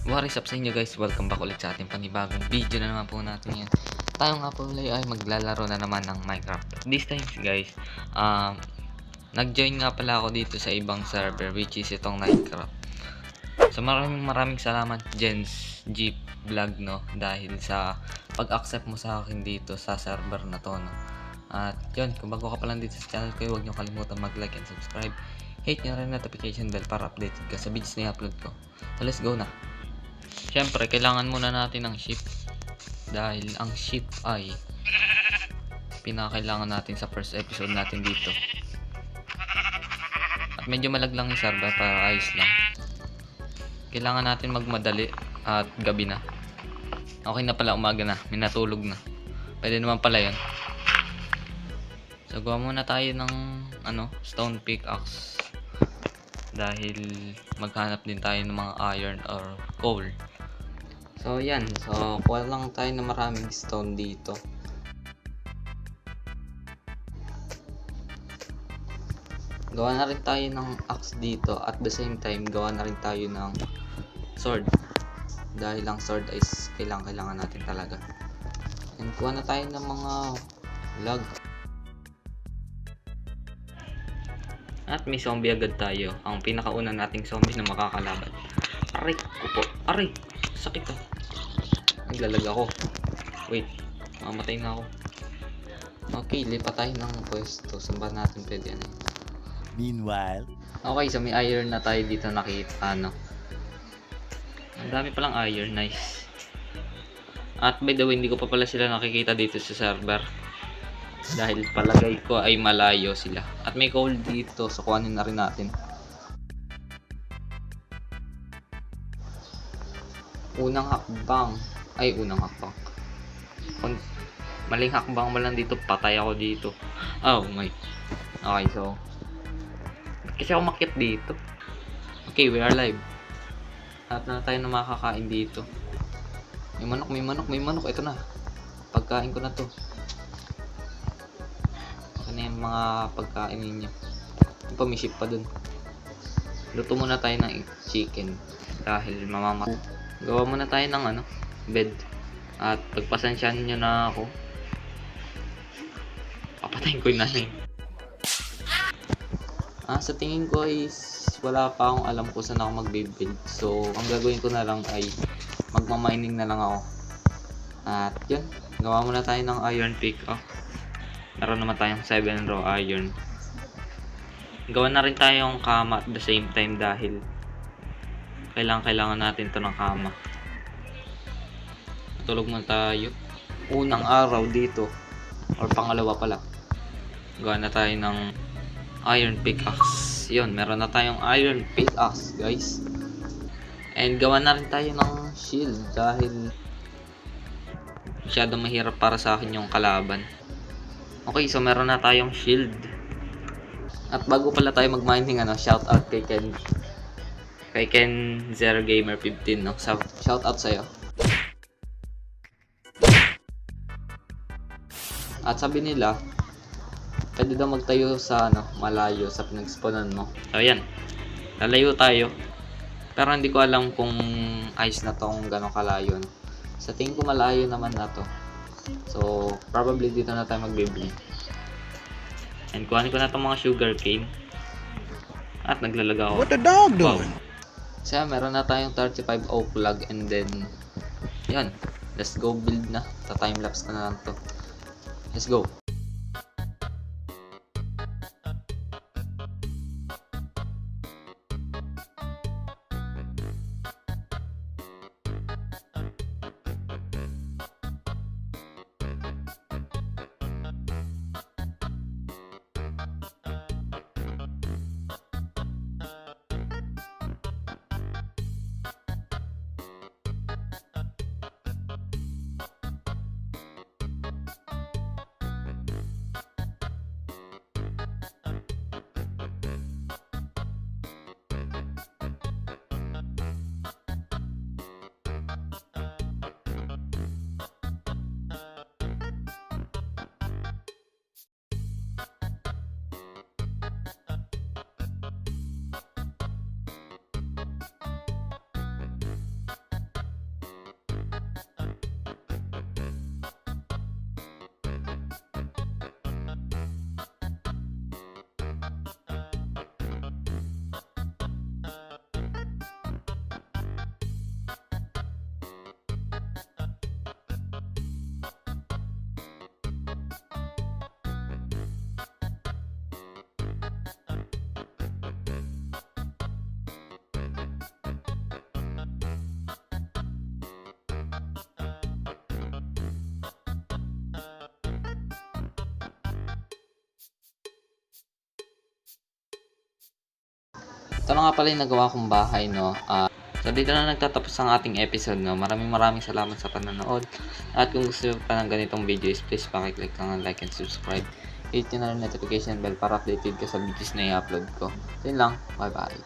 What is up sa inyo guys? Welcome back ulit sa ating panibagong video na naman po natin yan. Tayo nga po ulit ay maglalaro na naman ng Minecraft. This time guys, nag-join nga pala ako dito sa ibang server which is itong Minecraft. So maraming salamat Jens G Vlog no, dahil sa pag-accept mo sa akin dito sa server na to no. At yun, kung bago ka pa lang dito sa channel ko, huwag nyo kalimutan mag-like and subscribe. Hit nyo rin notification bell para updated ka sa videos na i-upload ko. So let's go na. Siyempre, kailangan muna natin ng ship. Dahil ang ship ay pinakailangan natin sa first episode natin dito. At medyo malaglang yung server para ayos lang. Kailangan natin magmadali at gabi na. Okay na pala, umaga na. May natulog na. Pwede naman pala yun. So, gawa muna tayo ng stone pickaxe. Dahil maghanap din tayo ng mga iron or coal. So yan, so kuha lang tayo ng maraming stone dito. Gawa na rin tayo ng axe dito, at the same time gawa na rin tayo ng sword. Dahil ang sword is kailangan natin talaga. And kuha na tayo ng mga log. At may zombie agad tayo. Ang pinakauna nating zombie na makakalaban. Aray, kupo. Aray, sakit to. Naglalag ako. Wait, mamatay na ako. Okay, lipat tayo ng pwesto. Saan ba natin pwede yan? Meanwhile, okay, so may iron na tayo dito nakita, no? Ang dami palang iron, nice. At by the way, hindi ko pa pala sila nakikita dito sa server. Dahil palagay ko ay malayo sila. At may coal dito, so kuhanin na rin natin. Unang hakbang. Maling hakbang mo lang dito, patay ako dito. Oh my. Okay, so kasi ako makyat dito. Okay, we are live. At na tayo na makakain dito. May manok. Ito na. Pagkain ko na to. Okay na yung mga pagkain ninyo. Yung pamiship pa dun. Luto muna tayo ng chicken. Dahil gawa muna tayo ng bed. At pagpasensyahan nyo na ako. Papatayin ko yung nanay. Sa tingin ko is wala pa akong alam kung saan ako magbe-build. So, ang gagawin ko na lang ay magmamining na lang ako. At yun, gawa muna tayo ng iron pick. Meron naman tayong 7 raw iron. Gawa na rin tayong kama at the same time dahil kailangan natin to ng kama. Tulog muna tayo. Unang araw dito, or pangalawa pala, gawa na tayo ng iron pickaxe. Yun, meron na tayong iron pickaxe guys. And gawa na rin tayo ng shield dahil masyadong mahirap para sa akin yung kalaban. Okay, so meron na tayong shield. At bago pala tayo mag-mining, shout out kay Ken Zero Gamer 15, no? Shout out sa'yo. At sabi nila, pwede daw magtayo sa malayo sa pinag-spawnan mo. So yan, lalayo tayo. Pero hindi ko alam kung ayos na tong gano'ng kalayo. Sa tingin ko malayo naman na to. So probably dito na tayo magbe-build. And kuhanin ko na itong mga sugar cane. At naglalaga ako. what the dog doing? So meron na tayong 35 oak log, and then yan, let's go build na. Ta-timelapse na lang to. Let's go. ito na nga pala yung nagawa kong bahay, no. So dito na nagtatapos ang ating episode, no. Maraming salamat sa panonood. At kung gusto nyo pa ng ganitong videos, please pakiclick lang ang like and subscribe. Hit nyo na yung notification bell para updated ka sa videos na i-upload ko. So yun lang, bye bye.